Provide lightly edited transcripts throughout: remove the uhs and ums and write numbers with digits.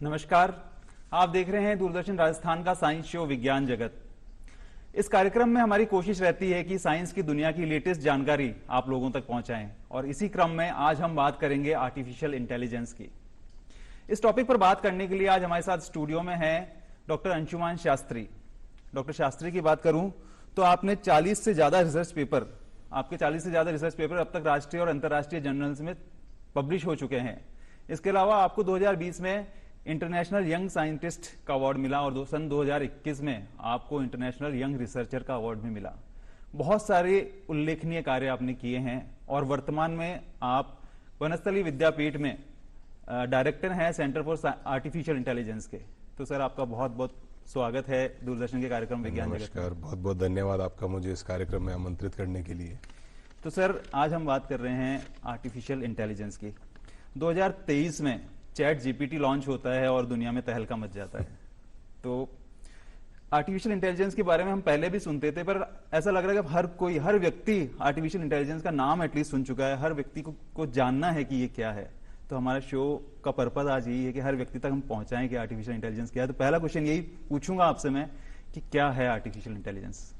नमस्कार। आप देख रहे हैं दूरदर्शन राजस्थान का साइंस शो विज्ञान जगत। इस कार्यक्रम में हमारी कोशिश रहती है कि साइंस की दुनिया की लेटेस्ट जानकारी आप लोगों तक पहुंचाएं, और इसी क्रम में आज हम बात करेंगे आर्टिफिशियल इंटेलिजेंस की। इस टॉपिक पर बात करने के लिए आज हमारे साथ स्टूडियो में है डॉक्टर अंशुमान शास्त्री। डॉक्टर शास्त्री की बात करूं तो आपने 40 से ज्यादा रिसर्च पेपर अब तक राष्ट्रीय और अंतर्राष्ट्रीय जर्नल्स में पब्लिश हो चुके हैं। इसके अलावा आपको 2020 में इंटरनेशनल यंग साइंटिस्ट का अवार्ड मिला और सन 2021 में आपको इंटरनेशनल यंग रिसर्चर का अवार्ड भी मिला। बहुत सारे उल्लेखनीय कार्य आपने किए हैं और वर्तमान में आप वनस्थली विद्यापीठ में डायरेक्टर हैं सेंटर फॉर आर्टिफिशियल इंटेलिजेंस के। तो सर, आपका बहुत बहुत स्वागत है दूरदर्शन के कार्यक्रम विज्ञान जगत। नमस्कार, बहुत बहुत धन्यवाद आपका मुझे इस कार्यक्रम में आमंत्रित करने के लिए। तो सर, आज हम बात कर रहे हैं आर्टिफिशियल इंटेलिजेंस की। 2023 में चैट जीपीटी लॉन्च होता है और दुनिया में तहलका मच जाता है। तो आर्टिफिशियल इंटेलिजेंस के बारे में हम पहले भी सुनते थे, पर ऐसा लग रहा है कि हर व्यक्ति आर्टिफिशियल इंटेलिजेंस का नाम एटलीस्ट सुन चुका है। हर व्यक्ति को जानना है कि ये क्या है। तो हमारा शो का पर्पज आज यही है कि हर व्यक्ति तक हम पहुंचाएं कि आर्टिफिशियल इंटेलिजेंस क्या है। तो पहला क्वेश्चन यही पूछूंगा आपसे मैं कि क्या है आर्टिफिशियल इंटेलिजेंस?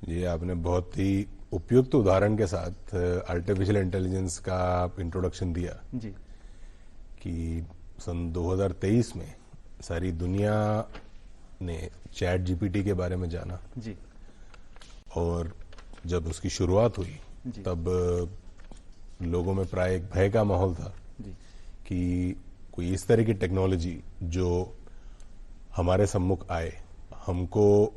ये आपने बहुत ही उपयुक्त उदाहरण के साथ आर्टिफिशियल इंटेलिजेंस का इंट्रोडक्शन दिया जी। कि सन 2023 में सारी दुनिया ने चैट जीपीटी के बारे में जाना जी। और जब उसकी शुरुआत हुई तब लोगों में प्राय एक भय का माहौल था जी। कि कोई इस तरह की टेक्नोलॉजी जो हमारे सम्मुख आए, हमको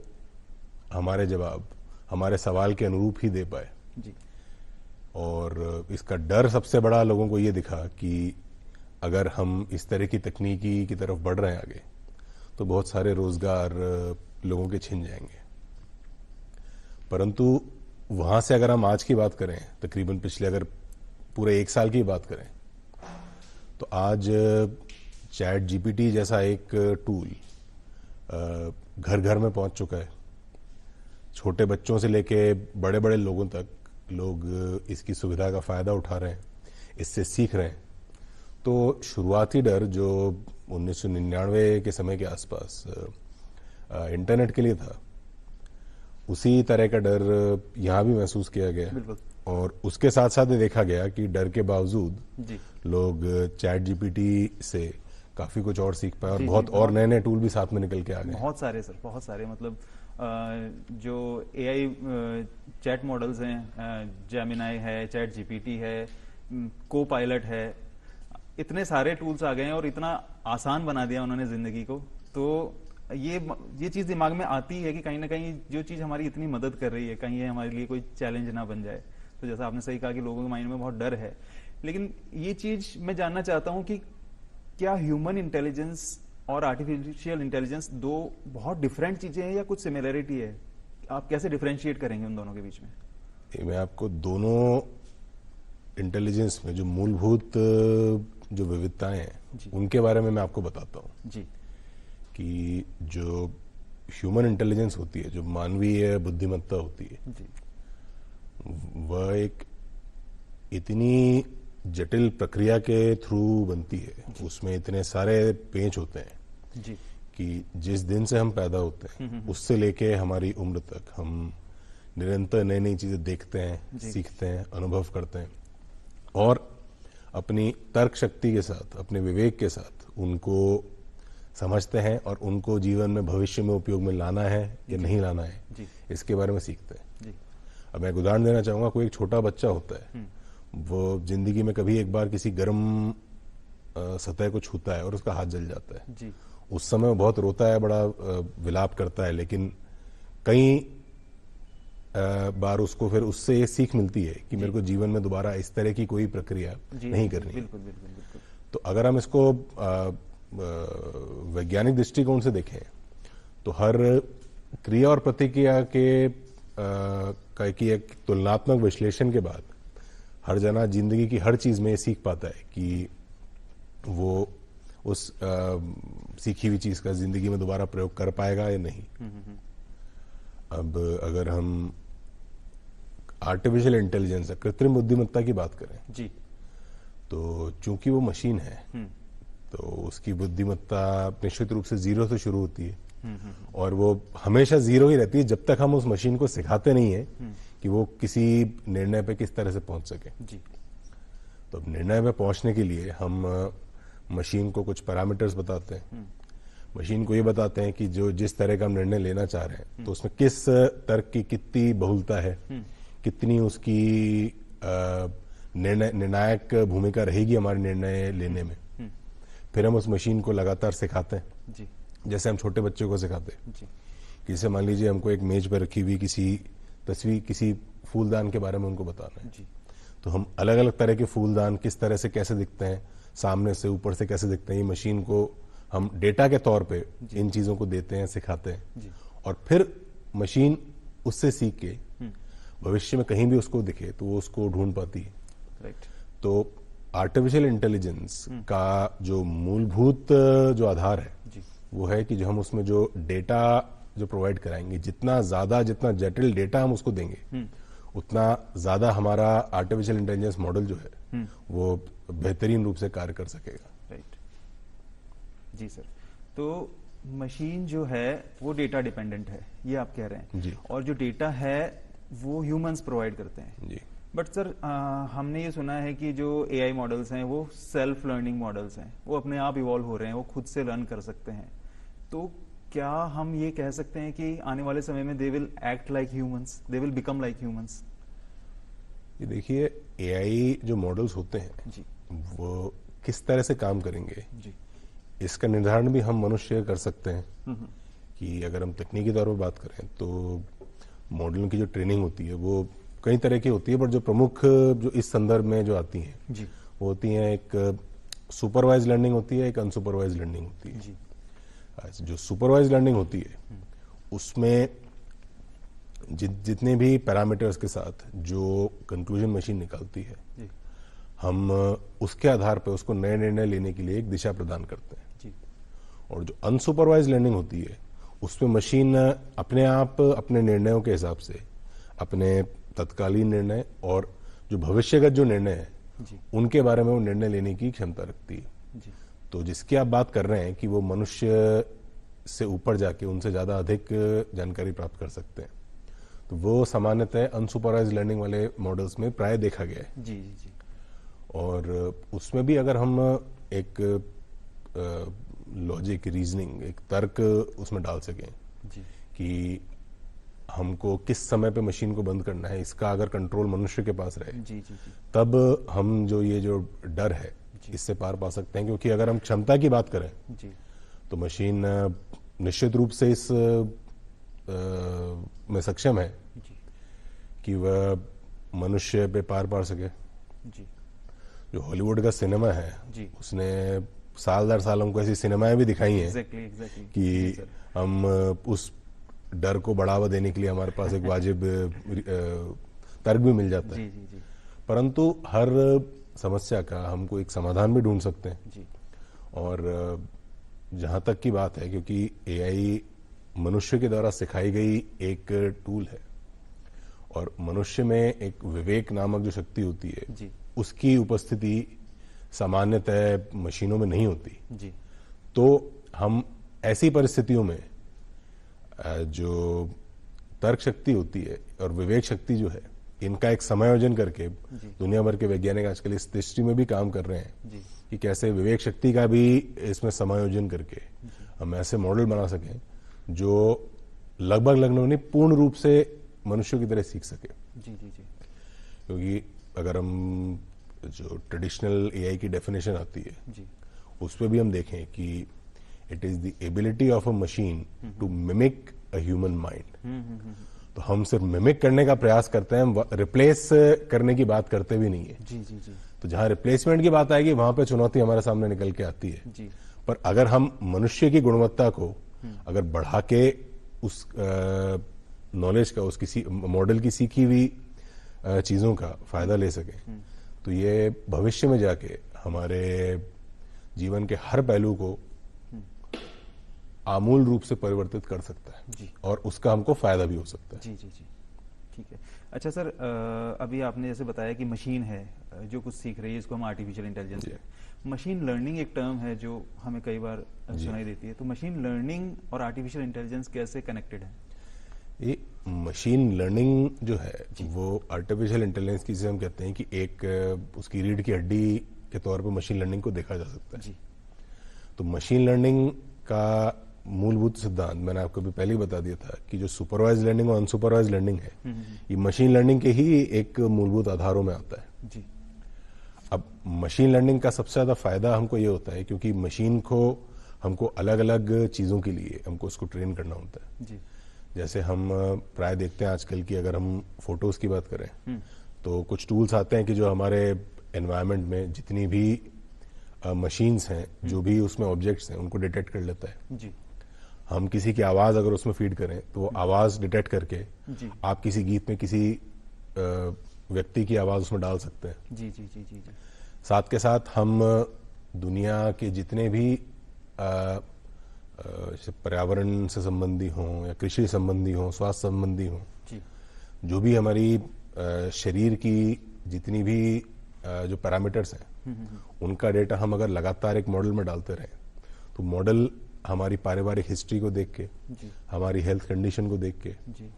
हमारे जवाब हमारे सवाल के अनुरूप ही दे पाए जी। और इसका डर सबसे बड़ा लोगों को ये दिखा कि अगर हम इस तरह की तकनीकी की तरफ बढ़ रहे हैं आगे तो बहुत सारे रोजगार लोगों के छिन जाएंगे। परंतु वहां से अगर हम आज की बात करें, तकरीबन पिछले अगर पूरे एक साल की बात करें, तो आज चैट जीपीटी जैसा एक टूल घर घर में पहुंच चुका है। छोटे बच्चों से लेके बड़े बड़े लोगों तक लोग इसकी सुविधा का फायदा उठा रहे हैं, इससे सीख रहे हैं। तो शुरुआती डर जो 1999 के समय के आसपास इंटरनेट के लिए था, उसी तरह का डर यहाँ भी महसूस किया गया और उसके साथ साथ देखा गया कि डर के बावजूद लोग चैट जीपीटी से काफी कुछ और सीख पाए और बहुत और नए नए टूल भी साथ में निकल के आ गए। बहुत सारे सर, बहुत सारे। मतलब जो एआई चैट मॉडल्स हैं, जेमिनाई है, चैट जीपीटी है, को पायलट है, इतने सारे टूल्स आ गए हैं और इतना आसान बना दिया उन्होंने जिंदगी को। तो ये चीज दिमाग में आती है कि कहीं ना कहीं जो चीज हमारी इतनी मदद कर रही है, कहीं ये हमारे लिए कोई चैलेंज ना बन जाए। तो जैसा आपने सही कहा कि लोगों के माइंड में बहुत डर है, लेकिन ये चीज मैं जानना चाहता हूं कि क्या ह्यूमन इंटेलिजेंस और आर्टिफिशियल इंटेलिजेंस दो बहुत डिफरेंट चीजें हैं या कुछ सिमिलरिटी है? आप कैसे डिफरेंशिएट करेंगे उन दोनों के बीच में? मैं आपको दोनों इंटेलिजेंस में जो मूलभूत जो विविधताएं हैं उनके बारे में मैं आपको बताता हूं जी। कि जो ह्यूमन इंटेलिजेंस होती है, जो मानवीय बुद्धिमत्ता होती है जी, वह एक इतनी जटिल प्रक्रिया के थ्रू बनती है, उसमें इतने सारे पेंच होते हैं जी, कि जिस दिन से हम पैदा होते हैं उससे लेके हमारी उम्र तक हम निरंतर नई नई चीजें देखते हैं, सीखते हैं, अनुभव करते हैं और अपनी तर्क शक्ति के साथ, अपने विवेक के साथ उनको समझते हैं और उनको जीवन में भविष्य में उपयोग में लाना है या नहीं लाना है, इसके बारे में सीखते हैं। अब मैं एक उदाहरण देना चाहूंगा। कोई एक छोटा बच्चा होता है, वो जिंदगी में कभी एक बार किसी गर्म सतह को छूता है और उसका हाथ जल जाता है जी। उस समय वो बहुत रोता है, बड़ा विलाप करता है, लेकिन कई बार उसको फिर उससे ये सीख मिलती है कि मेरे को जीवन में दोबारा इस तरह की कोई प्रक्रिया नहीं करनी। बिल्कुल बिल्कुल बिल्कुल। तो अगर हम इसको वैज्ञानिक दृष्टिकोण से देखें तो हर क्रिया और प्रतिक्रिया की एक तुलनात्मक विश्लेषण के बाद हर जना जिंदगी की हर चीज में ये सीख पाता है कि वो उस सीखी हुई चीज का जिंदगी में दोबारा प्रयोग कर पाएगा या नहीं। अब अगर हम आर्टिफिशियल इंटेलिजेंस, कृत्रिम बुद्धिमत्ता की बात करें जी, तो चूंकि वो मशीन है तो उसकी बुद्धिमत्ता निश्चित रूप से जीरो से शुरू होती है और वो हमेशा जीरो ही रहती है जब तक हम उस मशीन को सिखाते नहीं है कि वो किसी निर्णय पे किस तरह से पहुंच सके। जी। तो अब निर्णय पे पहुंचने के लिए हम मशीन को कुछ पैरामीटर्स बताते हैं, मशीन को ये बताते हैं कि जो जिस तरह का हम निर्णय लेना चाह रहे हैं तो उसमें किस तर्क की कितनी बहुलता है, कितनी उसकी निर्णायक भूमिका रहेगी हमारे निर्णय लेने में। फिर हम उस मशीन को लगातार सिखाते हैं जी। जैसे हम छोटे बच्चों को सिखाते हैं जी। कि जैसे मान लीजिए हमको एक मेज पर रखी हुई किसी तस्वीर, किसी फूलदान के बारे में उनको बताना है। जी। तो हम अलग अलग तरह के फूलदान किस तरह से कैसे दिखते हैं, सामने से ऊपर से कैसे दिखते हैं, ये मशीन को हम डेटा के तौर पे इन चीजों को देते हैं, सिखाते हैं। जी। और फिर मशीन उससे सीख के भविष्य में कहीं भी उसको दिखे तो वो उसको ढूंढ पाती है। राइट। तो आर्टिफिशियल इंटेलिजेंस का जो मूलभूत जो आधार है जी। वो है कि जो हम उसमें जो डेटा जो प्रोवाइड कराएंगे, जितना जटिल डेटा हम उसको देंगे उतना ज्यादा हमारा आर्टिफिशियल इंटेलिजेंस मॉडल जो है वो बेहतरीन रूप से कार्य कर सकेगा। राइट। जी सर, तो मशीन जो है वो डेटा डिपेंडेंट है, ये आप कह रहे हैं। जी। और जो डेटा है वो ह्यूमंस प्रोवाइड करते हैं। जी। बट सर हमने ये सुना है कि जो एआई मॉडल्स हैं वो सेल्फ लर्निंग मॉडल्स हैं, वो अपने आप इवॉल्व हो रहे हैं, वो खुद से लर्न कर सकते हैं। तो क्या हम ये कह सकते हैं कि आने वाले समय में they will act like humans, they will become like humans? ये देखिए, एआई जो मॉडल्स होते हैं जी। वो किस तरह से काम करेंगे जी। इसका निर्धारण भी हम मनुष्य कर सकते हैं। कि अगर हम तकनीकी तौर पर बात करें तो मॉडलों की जो ट्रेनिंग होती है वो कई तरह की होती है, पर जो प्रमुख जो इस संदर्भ में जो आती हैं जी। वो होती हैं, एक सुपरवाइज लर्निंग होती है, एक अनसुपरवाइज लर्निंग होती है। जी। जो सुपरवाइज लर्निंग होती है उसमें जितने भी पैरामीटर्स के साथ जो कंक्लूजन मशीन निकालती है जी। हम उसके आधार पर उसको नए निर्णय लेने के लिए एक दिशा प्रदान करते हैं। जी। और जो अनसुपरवाइज लर्निंग होती है उसमें मशीन अपने आप अपने निर्णयों के हिसाब से अपने तत्कालीन निर्णय और जो भविष्यगत जो निर्णय है जी। उनके बारे में वो निर्णय लेने की क्षमता रखती है। जी। तो जिसकी आप बात कर रहे हैं कि वो मनुष्य से ऊपर जाके उनसे ज्यादा अधिक जानकारी प्राप्त कर सकते हैं, तो वो सामान्यतः अनसुपरवाइज लर्निंग वाले मॉडल्स में प्राय देखा गया है। जी। जी। जी। और उसमें भी अगर हम एक लॉजिक, रीजनिंग, एक तर्क उसमें डाल सकें जी। कि हमको किस समय पे मशीन को बंद करना है, इसका अगर कंट्रोल मनुष्य के पास रहे, जी। जी। जी। तब हम ये जो डर है इससे पार पा सकते हैं। क्योंकि अगर हम क्षमता की बात करें जी। तो मशीन निश्चित रूप से इस में सक्षम है जी। कि वह मनुष्य पे पार पा सके। जी। जो हॉलीवुड का सिनेमा है जी। उसने साल दर साल हमको ऐसी सिनेमाएं भी दिखाई हैं एग्जैक्टली जी, कि सर। हम उस डर को बढ़ावा देने के लिए हमारे पास एक वाजिब तर्क भी मिल जाता है। जी। जी। जी। परंतु हर समस्या का हमको एक समाधान भी ढूंढ सकते हैं। जी। और जहां तक की बात है, क्योंकि एआई मनुष्य के द्वारा सिखाई गई एक टूल है और मनुष्य में एक विवेक नामक जो शक्ति होती है जी। उसकी उपस्थिति सामान्यतः मशीनों में नहीं होती। जी। तो हम ऐसी परिस्थितियों में जो तर्क शक्ति होती है और विवेक शक्ति जो है, इनका एक समायोजन करके दुनिया भर के वैज्ञानिक आजकल इस दृष्टि में भी काम कर रहे हैं जी। कि कैसे विवेक शक्ति का भी इसमें समायोजन करके हम ऐसे मॉडल बना सकें जो लगभग नहीं, पूर्ण रूप से मनुष्यों की तरह सीख सके। जी। जी। जी। क्योंकि अगर हम जो ट्रेडिशनल एआई की डेफिनेशन आती है जी। उस पर भी हम देखें कि it is the ability of a machine to mimic a human mind. तो हम सिर्फ मिमिक करने का प्रयास करते हैं, हम रिप्लेस करने की बात करते भी नहीं है। जी। जी। जी। तो जहां रिप्लेसमेंट की बात आएगी वहां पे चुनौती हमारे सामने निकल के आती है। जी। पर अगर हम मनुष्य की गुणवत्ता को अगर बढ़ा के उस नॉलेज का, उस किसी मॉडल की सीखी हुई चीजों का फायदा ले सके, तो ये भविष्य में जाके हमारे जीवन के हर पहलू को आमूल रूप से परिवर्तित कर सकता है। जी। और उसका हमको फायदा भी हो सकता है। जी। जी। जी। ठीक है। अच्छा सर, अभी आपने जैसे बताया कि मशीन है जो कुछ सीख रही है, इसको हम आर्टिफिशियल इंटेलिजेंस जी। है। मशीन लर्निंग एक टर्म है जो हमें कई बार जी। सुनाई देती है, तो मशीन लर्निंग और आर्टिफिशियल इंटेलिजेंस कैसे कनेक्टेड है? ये मशीन लर्निंग जो है जी। वो आर्टिफिशियल इंटेलिजेंस की, जिसे हम कहते हैं कि एक उसकी रीढ़ की हड्डी के तौर पे मशीन लर्निंग को देखा जा सकता है। जी। तो मशीन लर्निंग का मूलभूत सिद्धांत मैंने आपको भी पहले ही बता दिया था कि जो सुपरवाइज लर्निंग और अनसुपरवाइज लर्निंग है, ये मशीन लर्निंग के ही एक मूलभूत आधारों में आता है। जी। अब मशीन लर्निंग का सबसे ज्यादा फायदा हमको ये होता है क्योंकि मशीन को हमको अलग अलग चीजों के लिए हमको उसको ट्रेन करना होता है। जी। जैसे हम प्राय देखते हैं आजकल की, अगर हम फोटोज की बात करें तो कुछ टूल्स आते हैं कि जो हमारे एनवायरनमेंट में जितनी भी मशीन्स हैं, जो भी उसमें ऑब्जेक्ट्स हैं, उनको डिटेक्ट कर लेता है। जी। हम किसी की आवाज अगर उसमें फीड करें तो वो आवाज डिटेक्ट करके जी। आप किसी गीत में किसी व्यक्ति की आवाज उसमें डाल सकते हैं। जी। जी। जी। जी। जी। साथ के साथ हम दुनिया के जितने भी जैसे पर्यावरण से संबंधी हों या कृषि संबंधी हों, स्वास्थ्य संबंधी हों, जी। जो भी हमारी शरीर की जितनी भी जो पैरामीटर्स हैं, उनका डेटा हम अगर लगातार एक मॉडल में डालते रहें तो मॉडल हमारी पारिवारिक हिस्ट्री को देख के, जी। हमारी हेल्थ कंडीशन को देख के जी।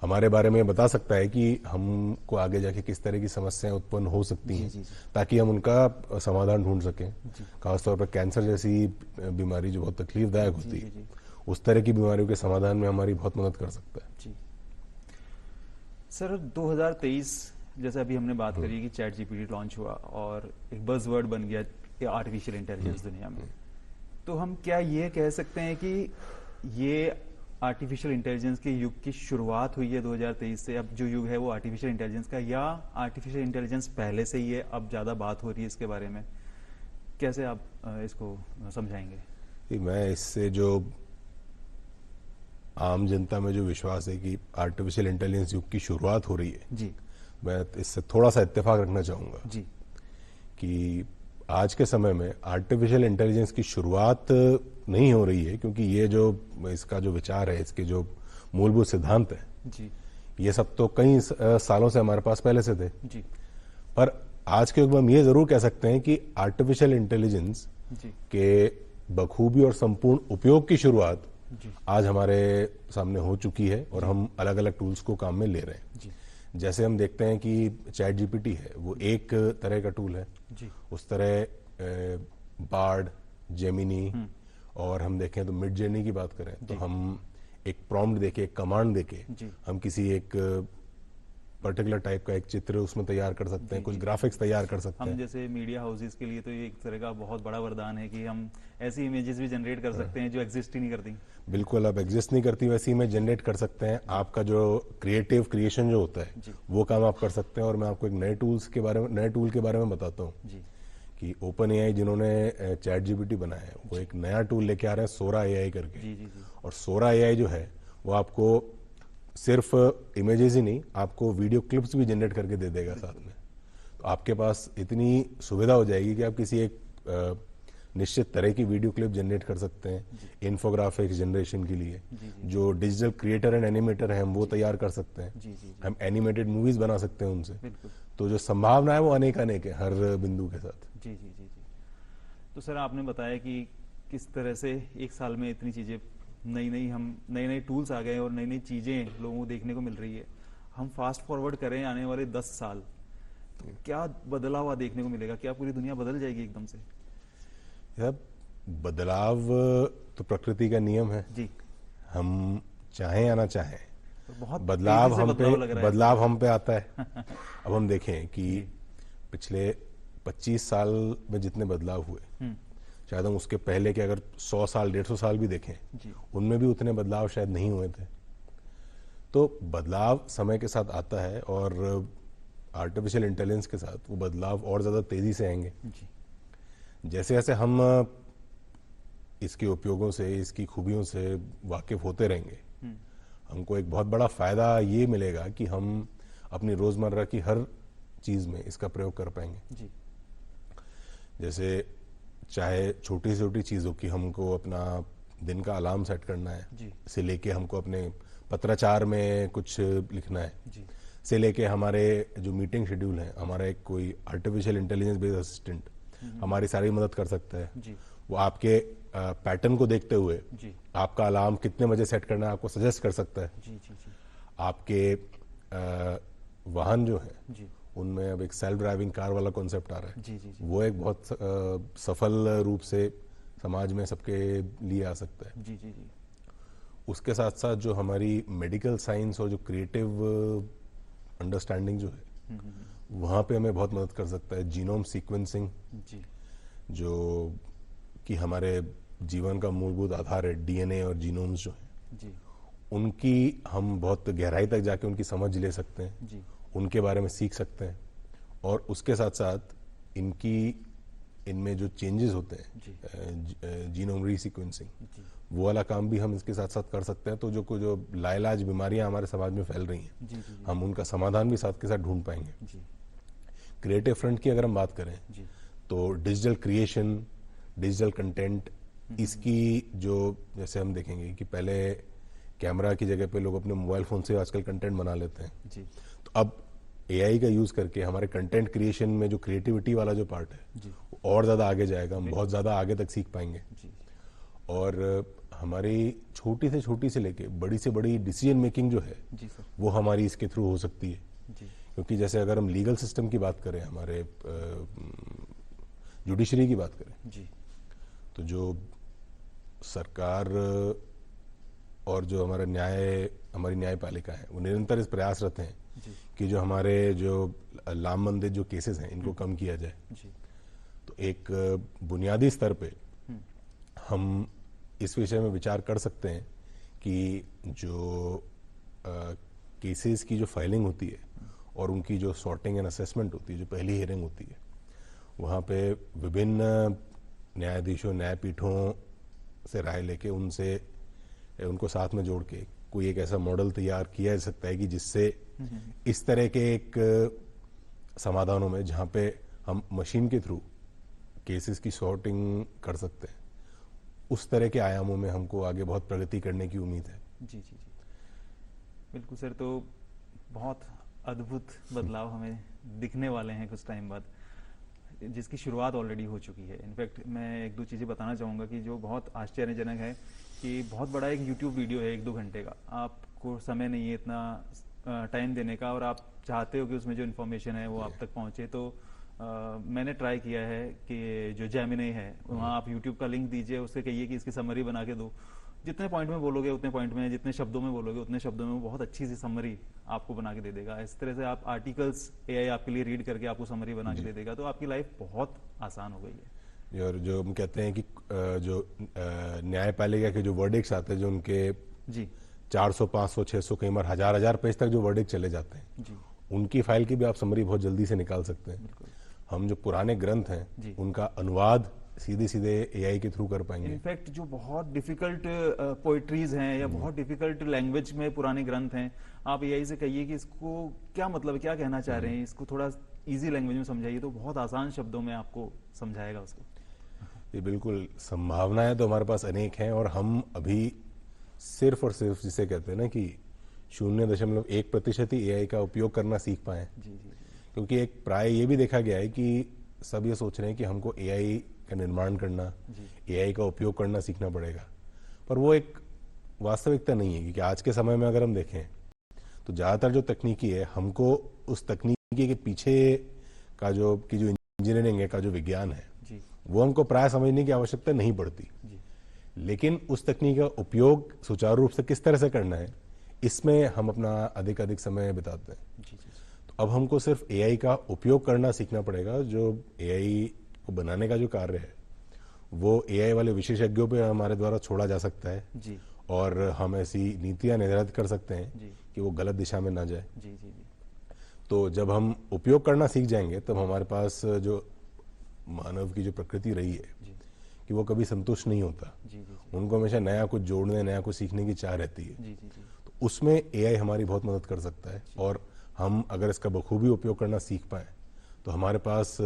हमारे बारे में बता सकता है कि हमको आगे जाके किस तरह की समस्याएं उत्पन्न हो सकती हैं, जी, जी। ताकि हम उनका समाधान ढूंढ सकें। खासतौर पर कैंसर जैसी बीमारी जो बहुत तकलीफदायक होती जी। है, जी। उस तरह की बीमारियों के समाधान में हमारी बहुत मदद कर सकता है। जी। सर 2023 जैसे अभी हमने बात करी कि चैट जीपीटी लॉन्च हुआ और एक बज़वर्ड बन गया आर्टिफिशियल इंटेलिजेंस दुनिया में, तो हम क्या ये कह सकते हैं कि ये आर्टिफिशियल इंटेलिजेंस के युग की शुरुआत हुई है 2023 से? अब जो युग है वो आर्टिफिशियल इंटेलिजेंस का, या आर्टिफिशियल इंटेलिजेंस पहले से ही है, अब ज़्यादा बात हो रही है इसके बारे में? कैसे आप इसको समझाएंगे? कि मैं इससे जो आम जनता में जो विश्वास है कि आर्टिफिशियल इंटेलिजेंस युग की शुरुआत हो रही है, जी। मैं इससे थोड़ा सा इत्तेफाक रखना चाहूँगा जी। कि आज के समय में आर्टिफिशियल इंटेलिजेंस की शुरुआत नहीं हो रही है, क्योंकि ये जो इसका जो विचार है, इसके जो मूलभूत सिद्धांत है, जी। ये सब तो कई सालों से हमारे पास पहले से थे। जी। पर आज के युग में हम ये जरूर कह सकते हैं कि आर्टिफिशियल इंटेलिजेंस जी। के बखूबी और संपूर्ण उपयोग की शुरुआत जी। आज हमारे सामने हो चुकी है और हम अलग अलग टूल्स को काम में ले रहे हैं। जी। जैसे हम देखते हैं कि चैट जीपीटी है, वो एक तरह का टूल है। जी। उस तरह बार्ड, जेमिनी, और हम देखें तो मिड जर्नी की बात करें तो हम एक प्रॉम्प्ट देके, एक कमांड देके जी। हम किसी एक पर्टिकुलर टाइप का एक चित्र उसमें तैयार कर सकते हैं, कुछ जी। ग्राफिक्स तैयार कर सकते हम हैं। जैसे मीडिया हाउसेस के लिए तो ये एक तरह का बहुत बड़ा वरदान है कि हम ऐसी इमेजेस भी जनरेट कर सकते हैं जो एग्जिस्ट ही नहीं करती। बिल्कुल, अब एग्जिस्ट नहीं करती वैसी में जनरेट कर सकते हैं। आपका जो क्रिएटिव क्रिएशन जो होता है, जी। वो काम आप कर सकते हैं। और मैं आपको एक नए टूल के बारे में बताता हूँ जी। कि ओपन एआई जिन्होंने चैट जीपीटी बनाया है, वो एक नया टूल लेके आ रहे हैं, सोरा एआई करके। जी। जी। जी। और सोरा एआई जो है वो आपको सिर्फ इमेजेस ही नहीं, आपको वीडियो क्लिप्स भी जनरेट करके दे देगा साथ में। तो आपके पास इतनी सुविधा हो जाएगी कि आप किसी एक निश्चित तरह की वीडियो क्लिप जनरेट कर सकते हैं। इन्फोग्राफिक्स जनरेशन के लिए जो डिजिटल क्रिएटर एंड एनिमेटर हैं, हम वो तैयार कर सकते हैं। जी। जी। हम एनिमेटेड मूवीज बना सकते हैं उनसे। बिल्कुल। तो जो संभावना है वो अनेक अनेक है हर बिंदु के साथ। जी। जी। जी। जी। तो सर आपने बताया कि किस तरह से एक साल में इतनी चीज़ें नई नई टूल्स आ गए और नई नई चीज़ें लोगों को देखने को मिल रही है। हम फास्ट फॉरवर्ड करें आने वाले 10 साल, तो क्या बदलाव देखने को मिलेगा? क्या पूरी दुनिया बदल जाएगी एकदम से? यार, बदलाव तो प्रकृति का नियम है। जी। हम चाहें या ना चाहें, तो बहुत बदलाव तेजी से हम बदलाव लग पे रहा है। बदलाव हम पे आता है। अब हम देखें कि पिछले 25 साल में जितने बदलाव हुए, शायद हम उसके पहले के अगर 100 साल 150 साल भी देखें, जी। उनमें भी उतने बदलाव शायद नहीं हुए थे। तो बदलाव समय के साथ आता है और आर्टिफिशियल इंटेलिजेंस के साथ वो बदलाव और ज़्यादा तेज़ी से आएंगे। जी। जैसे जैसे हम इसके उपयोगों से, इसकी खूबियों से वाकिफ होते रहेंगे, हमको एक बहुत बड़ा फ़ायदा ये मिलेगा कि हम अपनी रोज़मर्रा की हर चीज़ में इसका प्रयोग कर पाएंगे। जी। जैसे चाहे छोटी से छोटी चीज़ों की, हमको अपना दिन का अलार्म सेट करना है, जी। से लेके हमको अपने पत्राचार में कुछ लिखना है, जी। से लेके हमारे जो मीटिंग शेड्यूल है, हमारा एक कोई आर्टिफिशियल इंटेलिजेंस बेस्ड असिस्टेंट हमारी सारी मदद कर सकता है। जी वो आपके पैटर्न को देखते हुए जी आपका अलार्म कितने बजे सेट करना है आपको सजेस्ट कर सकता है। जी जी जी आपके वाहन जो है जी उनमें अब एक सेल्फ ड्राइविंग कार वाला कॉन्सेप्ट आ रहा है। जी जी जी वो एक बहुत सफल रूप से समाज में सबके लिए आ सकता है। जी जी जी उसके साथ साथ जो हमारी मेडिकल साइंस और जो क्रिएटिव अंडरस्टैंडिंग जो है वहाँ पे हमें बहुत मदद कर सकता है। जीनोम सीक्वेंसिंग जी जो कि हमारे जीवन का मूलभूत आधार है, डीएनए और जीनोम्स जो है जी उनकी हम बहुत गहराई तक जाके उनकी समझ ले सकते हैं, जी उनके बारे में सीख सकते हैं। और उसके साथ साथ इनकी इनमें जो चेंजेस होते जी हैं जीनोम रीसीक्वेंसिंग जी वो वाला काम भी हम इसके साथ साथ कर सकते हैं। तो जो लाइलाज बीमारियां हमारे समाज में फैल रही हैं जी जी हम उनका समाधान भी साथ के साथ ढूंढ पाएंगे। जी क्रिएटिव फ्रंट की अगर हम बात करें जी तो डिजिटल क्रिएशन, डिजिटल कंटेंट, इसकी जो जैसे हम देखेंगे कि पहले कैमरा की जगह पे लोग अपने मोबाइल फोन से आजकल कंटेंट बना लेते हैं। जी तो अब एआई का यूज करके हमारे कंटेंट क्रिएशन में जो क्रिएटिविटी वाला जो पार्ट है जी वो और ज़्यादा आगे जाएगा, हम बहुत ज़्यादा आगे तक सीख पाएंगे। जी और हमारी छोटी से लेके बड़ी से बड़ी डिसीजन मेकिंग जो है जी सर वो हमारी इसके थ्रू हो सकती है। जी क्योंकि जैसे अगर हम लीगल सिस्टम की बात करें, हमारे जुडिशरी की बात करें, जी तो जो सरकार और जो हमारी न्यायपालिका है वो निरंतर इस प्रयासरत हैं जी कि जो हमारे जो लामबंदित जो केसेस हैं इनको कम किया जाए। जी तो एक बुनियादी स्तर पे हम इस विषय में विचार कर सकते हैं कि जो केसेस की जो फाइलिंग होती है और उनकी जो सॉर्टिंग एंड असेसमेंट होती है, जो पहली हियरिंग होती है, वहाँ पे विभिन्न न्यायाधीशों, न्यायपीठों से राय लेके उनको साथ में जोड़ के कोई एक ऐसा मॉडल तैयार किया जा सकता है कि जिससे इस तरह के एक समाधानों में जहाँ पे हम मशीन के थ्रू केसेस की सॉर्टिंग कर सकते हैं, उस तरह के आयामों में हमको आगे बहुत प्रगति करने की उम्मीद है। जी जी जी बिल्कुल सर। तो बहुत अद्भुत बदलाव हमें दिखने वाले हैं कुछ टाइम बाद, जिसकी शुरुआत ऑलरेडी हो चुकी है। इनफैक्ट मैं एक दो चीज़ें बताना चाहूँगा कि जो बहुत आश्चर्यजनक है कि बहुत बड़ा एक यूट्यूब वीडियो है 1-2 घंटे का, आपको समय नहीं है इतना टाइम देने का और आप चाहते हो कि उसमें जो इन्फॉर्मेशन है वो आप तक पहुँचे, तो मैंने ट्राई किया है कि जो जेमिनी है वहाँ आप यूट्यूब का लिंक दीजिए, उससे कहिए कि इसकी समरी बना के दो। जितने पॉइंट में बोलोगे उतने पॉइंट में, जितने शब्दों में बोलोगे उतने शब्दों में वो बहुत अच्छी सी समरी आपको बना के दे देगा। इस तरह से आप आर्टिकल्स एआई आपके लिए रीड करके आपको समरी बना के दे देगा, तो आपकी लाइफ बहुत आसान हो गई है। और जो हम कहते हैं कि जो न्यायपालिका के जो वर्डिक्ट्स आते हैं, जो उनके जी 400, 500, 600, कई बार हजार पेज तक जो वर्डिक्ट चले जाते हैं, जी उनकी फाइल की भी आप समरी बहुत जल्दी से निकाल सकते हैं। बिल्कुल हम जो पुराने ग्रंथ जी। हैं उनका अनुवाद सीधे सीधे एआई के थ्रू कर पाएंगे। इनफैक्ट जो बहुत डिफिकल्ट पोइट्रीज हैं या बहुत डिफिकल्ट लैंग्वेज में पुराने ग्रंथ हैं, आप एआई से कहिए कि इसको क्या मतलब, क्या कहना चाह रहे हैं, इसको थोड़ा इजी लैंग्वेज में समझाइए, तो बहुत आसान शब्दों में आपको समझाएगा उसको। ये बिल्कुल, संभावनाएं तो हमारे पास अनेक हैं और हम अभी सिर्फ और सिर्फ जिसे कहते हैं ना कि 0.1% ही एआई का उपयोग करना सीख पाए। जी जी जी क्योंकि एक प्राय ये भी देखा गया है कि सब ये सोच रहे हैं कि हमको एआई का निर्माण करना, एआई का उपयोग करना सीखना पड़ेगा, पर वो एक वास्तविकता नहीं है। क्योंकि आज के समय में अगर हम देखें तो ज़्यादातर जो तकनीकी है, हमको उस तकनीकी के पीछे का जो इंजीनियरिंग है, का जो विज्ञान है, जी वो हमको प्राय समझने की आवश्यकता नहीं पड़ती। जी लेकिन उस तकनीक का उपयोग सुचारू रूप से किस तरह से करना है, इसमें हम अपना अधिक समय बिताते हैं। जी जी तो अब हमको सिर्फ एआई का उपयोग करना सीखना पड़ेगा। जो एआई को बनाने का जो कार्य है वो एआई वाले विशेषज्ञों पे हमारे द्वारा छोड़ा जा सकता है जी और हम ऐसी नीतियां निर्धारित कर सकते हैं जी कि वो गलत दिशा में ना जाए। जी जी जी तो जब हम उपयोग करना सीख जाएंगे तब हमारे पास जो मानव की जो प्रकृति रही है जी कि वो कभी संतुष्ट नहीं होता, जी जी जी उनको हमेशा नया कुछ जोड़ने, नया कुछ सीखने की चाह रहती है। जी जी जी तो उसमें एआई हमारी बहुत मदद कर सकता है और हम अगर इसका बखूबी उपयोग करना सीख पाए तो हमारे पास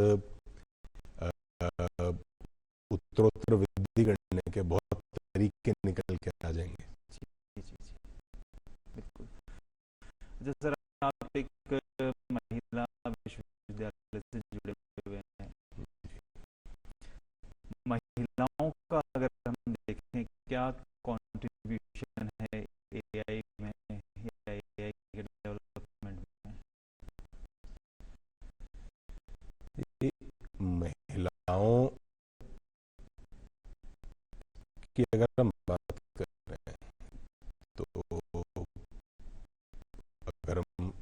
उत्तरोत्तर वृद्धि करने के बहुत तरीके निकल के आ जाएंगे। जी जी जी बिल्कुल। अच्छा सर, आप एक महिला विश्वविद्यालय से जुड़े हुए हैं, क्या कंट्रीब्यूशन है एआई में या एआई के डेवलपमेंट में? ये महिलाओं की अगर हम बात कर रहे हैं तो अगर हम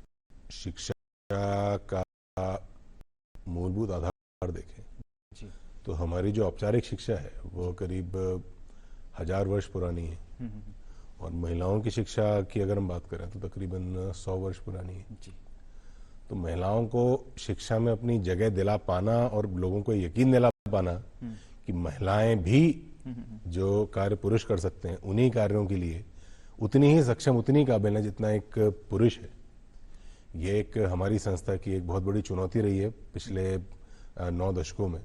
शिक्षा का मूलभूत आधार देखें जी। तो हमारी जो औपचारिक शिक्षा है वो करीब 1000 वर्ष पुरानी है, और महिलाओं की शिक्षा की अगर हम बात करें तो तकरीबन 100 वर्ष पुरानी है। जी। तो महिलाओं को शिक्षा में अपनी जगह दिला पाना और लोगों को यकीन दिला पाना कि महिलाएं भी जो कार्य पुरुष कर सकते हैं उन्हीं कार्यों के लिए उतनी ही सक्षम, उतनी काबिल है जितना एक पुरुष है, ये एक हमारी संस्था की एक बहुत बड़ी चुनौती रही है पिछले 9 दशकों में,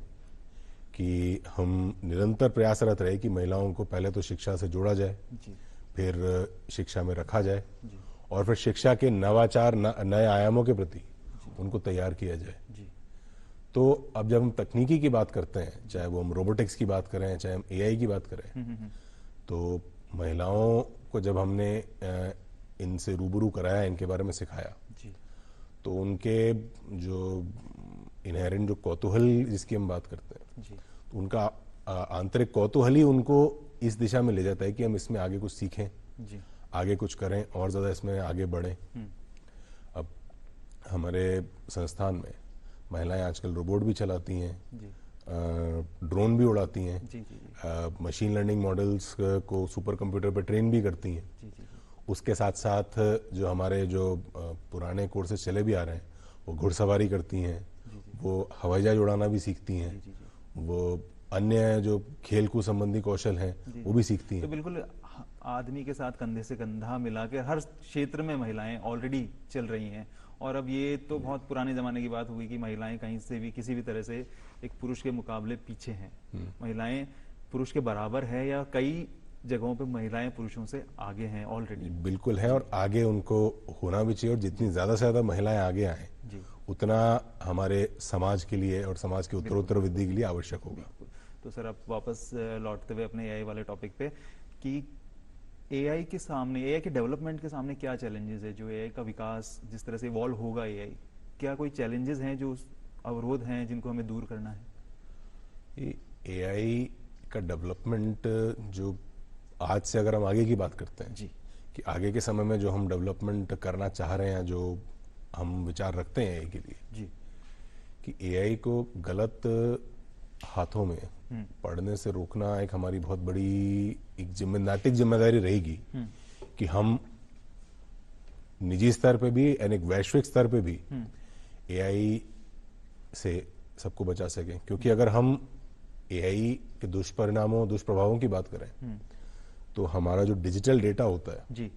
कि हम निरंतर प्रयासरत रहे कि महिलाओं को पहले तो शिक्षा से जोड़ा जाए, जी। फिर शिक्षा में रखा जाए, जी। और फिर शिक्षा के नवाचार, नए आयामों के प्रति उनको तैयार किया जाए। जी। तो अब जब हम तकनीकी की बात करते हैं, चाहे वो हम रोबोटिक्स की बात करें, चाहे हम एआई की बात करें, तो महिलाओं को जब हमने इनसे रूबरू कराया, इनके बारे में सिखाया, जी। तो उनके जो इनहेरेंट जो कौतूहल जिसकी हम बात करते हैं, जी। तो उनका आंतरिक कौतूहल ही उनको इस दिशा में ले जाता है कि हम इसमें आगे कुछ सीखें, जी। आगे कुछ करें, और ज़्यादा इसमें आगे बढ़ें। अब हमारे संस्थान में महिलाएं आजकल रोबोट भी चलाती हैं, जी। ड्रोन भी उड़ाती हैं, जी। जी। मशीन लर्निंग मॉडल्स को सुपर कंप्यूटर पर ट्रेन भी करती हैं। जी। जी। उसके साथ साथ जो हमारे जो पुराने कोर्सेज चले भी आ रहे हैं, वो घुड़सवारी करती हैं, वो हवाई जहाज उड़ाना भी सीखती हैं, जी। जी। वो अन्य जो खेल कूद संबंधी कौशल हैं वो भी सीखती तो हैं। बिल्कुल आदमी के साथ कंधे से कंधा मिला के हर क्षेत्र में महिलाएं ऑलरेडी चल रही हैं। और अब ये तो बहुत पुराने जमाने की बात हुई कि महिलाएं कहीं से भी किसी भी तरह से एक पुरुष के मुकाबले पीछे हैं। महिलाएं पुरुष के बराबर है या कई जगहों पे महिलाएं पुरुषों से आगे हैं ऑलरेडी। बिल्कुल है, और आगे उनको होना भी चाहिए, और जितनी ज़्यादा से ज़्यादा महिलाएं आगे आएँ जी। उतना हमारे समाज के लिए और समाज की उत्तरोत्तर वृद्धि के लिए आवश्यक होगा। तो सर, अब वापस लौटते हुए अपने एआई वाले टॉपिक पे, कि एआई के सामने, एआई के डेवलपमेंट के सामने क्या चैलेंजेस है? जो एआई का विकास जिस तरह से इवॉल्व होगा एआई, क्या कोई चैलेंजेस हैं जो अवरोध हैं जिनको हमें दूर करना है? एआई का डेवलपमेंट जो आज से अगर हम आगे की बात करते हैं, जी। कि आगे के समय में जो हम डेवलपमेंट करना चाह रहे हैं, जो हम विचार रखते हैं एआई के लिए, जी। कि एआई को गलत हाथों में पड़ने से रोकना एक हमारी बहुत बड़ी एक नैतिक जिम्मेदारी रहेगी, कि हम निजी स्तर पे भी और एक वैश्विक स्तर पे भी एआई से सबको बचा सकें। क्योंकि अगर हम एआई के दुष्परिणामों, दुष्प्रभावों की बात करें, तो हमारा जो डिजिटल डेटा होता है जी।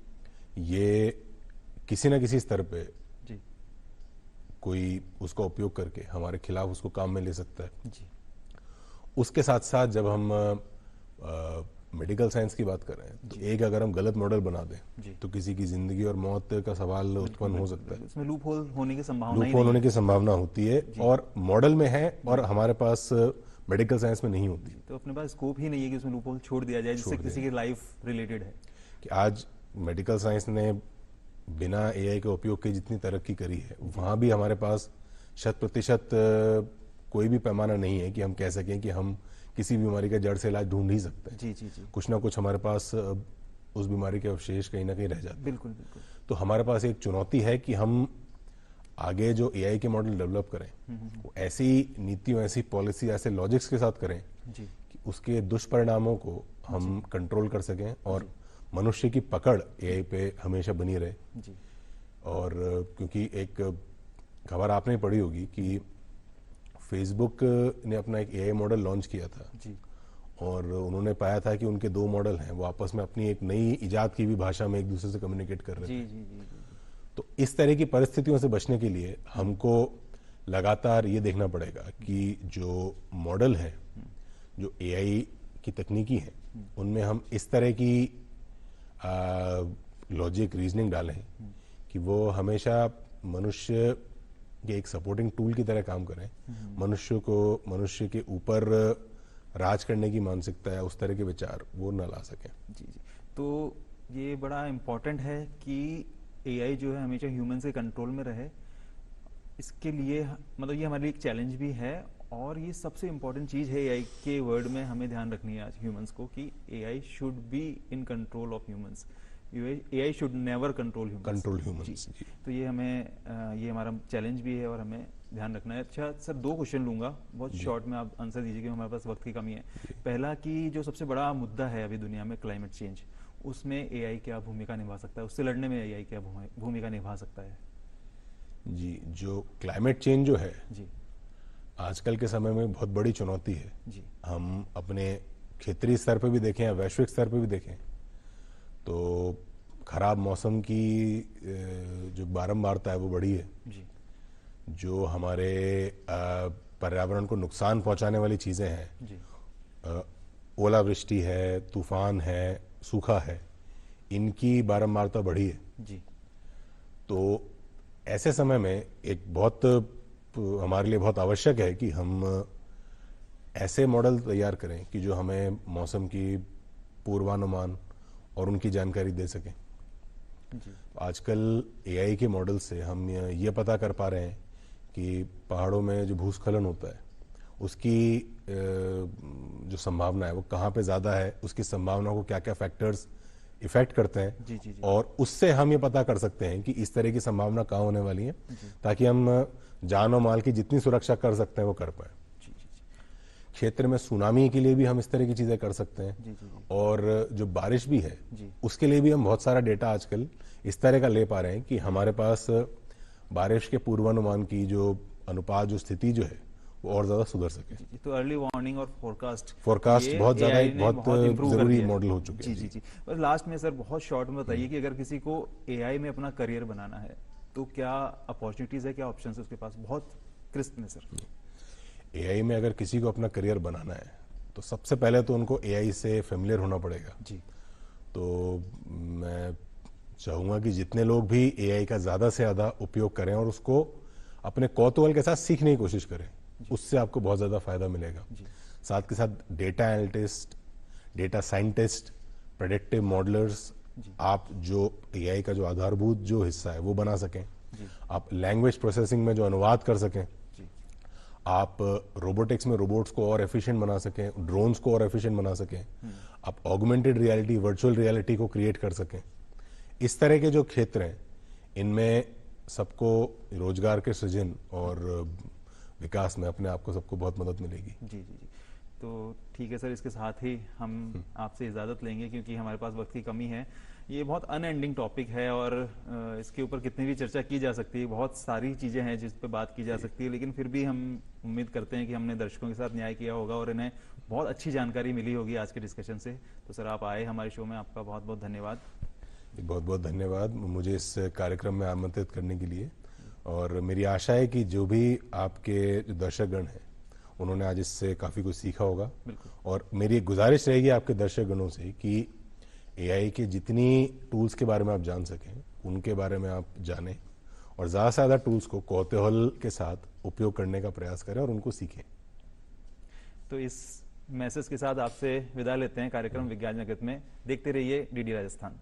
ये किसी न किसी स्तर पे जी। कोई उसका उपयोग करके हमारे खिलाफ उसको काम में ले सकता है। जी। उसके साथ साथ जब हम मेडिकल साइंस की बात करें, तो एक अगर हम गलत मॉडल बना दें तो किसी की जिंदगी और मौत का सवाल उत्पन्न हो सकता है। इसमें लूप होल होने की संभावना लूप होल होने की संभावना होती है, और मॉडल में है और हमारे पास मेडिकल साइंस में नहीं होती। तो अपने पास स्कोप ही नहीं है कि उसमें लूप होल छोड़ दिया जाए जिससे किसी की लाइफ रिलेटेड है। कि आज मेडिकल साइंस ने बिना एआई के उपयोग के जितनी तरक्की करी है, वहां भी हमारे पास 100% कोई भी पैमाना नहीं है कि हम कह सकें कि हम किसी बीमारी का जड़ से इलाज ढूंढ ही सकते हैं। जी। जी। जी। कुछ ना कुछ हमारे पास उस बीमारी के अवशेष कहीं ना कहीं रह जाते हैं। बिल्कुल बिल्कुल। तो हमारे पास एक चुनौती है कि हम आगे जो एआई के मॉडल डेवलप करें, वो ऐसी नीतियों, ऐसी पॉलिसी, ऐसे लॉजिक्स के साथ करें जी। कि उसके दुष्परिणामों को हम कंट्रोल कर सकें और मनुष्य की पकड़ एआई पे हमेशा बनी रहे। जी। और क्योंकि एक खबर आपने पढ़ी होगी कि फेसबुक ने अपना एक एआई मॉडल लॉन्च किया था जी। और उन्होंने पाया था कि उनके 2 मॉडल हैं, वो आपस में अपनी एक नई इजाद की भी भाषा में एक दूसरे से कम्युनिकेट कर रहे थे। जी। जी। जी। तो इस तरह की परिस्थितियों से बचने के लिए हमको लगातार ये देखना पड़ेगा कि जो मॉडल है, जो एआई की तकनीकी है, उनमें हम इस तरह की लॉजिक, रीजनिंग डालें कि वो हमेशा मनुष्य के एक सपोर्टिंग टूल की तरह काम करें। मनुष्य के ऊपर राज करने की मानसिकता है, उस तरह के विचार वो न ला सकें। जी जी। तो ये बड़ा इम्पोर्टेंट है कि एआई जो है हमेशा ह्यूमन के कंट्रोल में रहे। इसके लिए मतलब ये हमारे लिए एक चैलेंज भी है, और ये सबसे इम्पोर्टेंट चीज़ है एआई के वर्ड में हमें ध्यान रखनी है आज ह्यूमंस को, कि AI should be in control of humans. AI should never control humans. Control humans. जी। तो ये हमें ये हमारा चैलेंज भी है और हमें ध्यान रखना है। अच्छा सर, 2 क्वेश्चन लूंगा, बहुत शॉर्ट में आप आंसर दीजिए क्योंकि हमारे पास वक्त की कमी है। पहला कि जो सबसे बड़ा मुद्दा है अभी दुनिया में, क्लाइमेट चेंज, उसमें एआई क्या भूमिका निभा सकता है, उससे लड़ने में एआई क्या भूमिका निभा सकता है? जी, जो क्लाइमेट चेंज जो है जी आजकल के समय में बहुत बड़ी चुनौती है। जी हम अपने क्षेत्रीय स्तर पर भी देखें या वैश्विक स्तर पर भी देखें तो खराब मौसम की जो बारंबारता है वो बढ़ी है। जी जो हमारे पर्यावरण को नुकसान पहुंचाने वाली चीजें हैं, जी ओलावृष्टि है, तूफान है, सूखा है, इनकी बारंबारता बढ़ी है। जी। तो ऐसे समय में एक बहुत हमारे लिए बहुत आवश्यक है कि हम ऐसे मॉडल तैयार करें कि जो हमें मौसम की पूर्वानुमान और उनकी जानकारी दे सकें। जी आजकल एआई के मॉडल से हम ये पता कर पा रहे हैं कि पहाड़ों में जो भूस्खलन होता है उसकी जो संभावना है वो कहाँ पे ज़्यादा है, उसकी संभावना को क्या क्या फैक्टर्स इफेक्ट करते हैं। जी जी जी। और उससे हम ये पता कर सकते हैं कि इस तरह की संभावना कहाँ होने वाली है, ताकि हम जान और माल की जितनी सुरक्षा कर सकते हैं वो कर पाए। जी जी जी क्षेत्र में सुनामी के लिए भी हम इस तरह की चीज़ें कर सकते हैं। जी जी जी। और जो बारिश भी है जी। उसके लिए भी हम बहुत सारा डेटा आजकल इस तरह का ले पा रहे हैं कि हमारे पास बारिश के पूर्वानुमान की जो अनुपात, जो स्थिति जो है वो और ज्यादा सुधर सके। जी, तो अर्ली वार्निंग और फोरकास्ट बहुत ज्यादा एक बहुत improve कर जरूरी दिया है। मॉडल हो चुके जी हैं। जी जी। बस लास्ट में सर बहुत शॉर्ट में बताइए कि अगर किसी को एआई में अपना करियर बनाना है तो क्या अपॉर्चुनिटीज है, क्या ऑप्शंस है उसके पास, बहुत क्रिस्प में सर? एआई में अगर किसी को अपना करियर बनाना है तो सबसे पहले तो उनको एआई से फेमिलियर होना पड़ेगा। जी। तो मैं चाहूंगा कि जितने लोग भी एआई का ज्यादा से ज्यादा उपयोग करें और उसको अपने कौतूहल के साथ सीखने की कोशिश करें, उससे आपको बहुत ज्यादा फायदा मिलेगा। साथ के साथ data analyst, data scientist, predictive modellers, आप जो एआई का जो आधारभूत जो हिस्सा है वो बना सकें, आप लैंग्वेज प्रोसेसिंग में जो अनुवाद कर सकें, आप रोबोटिक्स में रोबोट्स को और एफिशिएंट बना सकें, ड्रोन्स को और एफिशिएंट बना सकें, आप ऑगमेंटेड रियलिटी, वर्चुअल रियलिटी को क्रिएट कर सकें। इस तरह के जो क्षेत्र हैं इनमें सबको रोजगार के सृजन और विकास में अपने आप को सबको बहुत मदद मिलेगी। जी जी जी। तो ठीक है सर, इसके साथ ही हम आपसे इजाज़त लेंगे क्योंकि हमारे पास वक्त की कमी है। ये बहुत अनएंडिंग टॉपिक है और इसके ऊपर कितनी भी चर्चा की जा सकती है, बहुत सारी चीज़ें हैं जिस पे बात की जा सकती है, लेकिन फिर भी हम उम्मीद करते हैं कि हमने दर्शकों के साथ न्याय किया होगा और इन्हें बहुत अच्छी जानकारी मिली होगी आज के डिस्कशन से। तो सर आप आए हमारे शो में, आपका बहुत बहुत धन्यवाद। बहुत बहुत धन्यवाद मुझे इस कार्यक्रम में आमंत्रित करने के लिए। और मेरी आशा है कि जो भी आपके जो दर्शकगण हैं उन्होंने आज इससे काफ़ी कुछ सीखा होगा। और मेरी एक गुजारिश रहेगी आपके दर्शकगणों से कि एआई के जितनी टूल्स के बारे में आप जान सकें उनके बारे में आप जानें और ज़्यादा से ज़्यादा टूल्स को कौतूहल के साथ उपयोग करने का प्रयास करें और उनको सीखें। तो इस मैसेज के साथ आपसे विदा लेते हैं कार्यक्रम विज्ञान जगत में। देखते रहिए डीडी राजस्थान।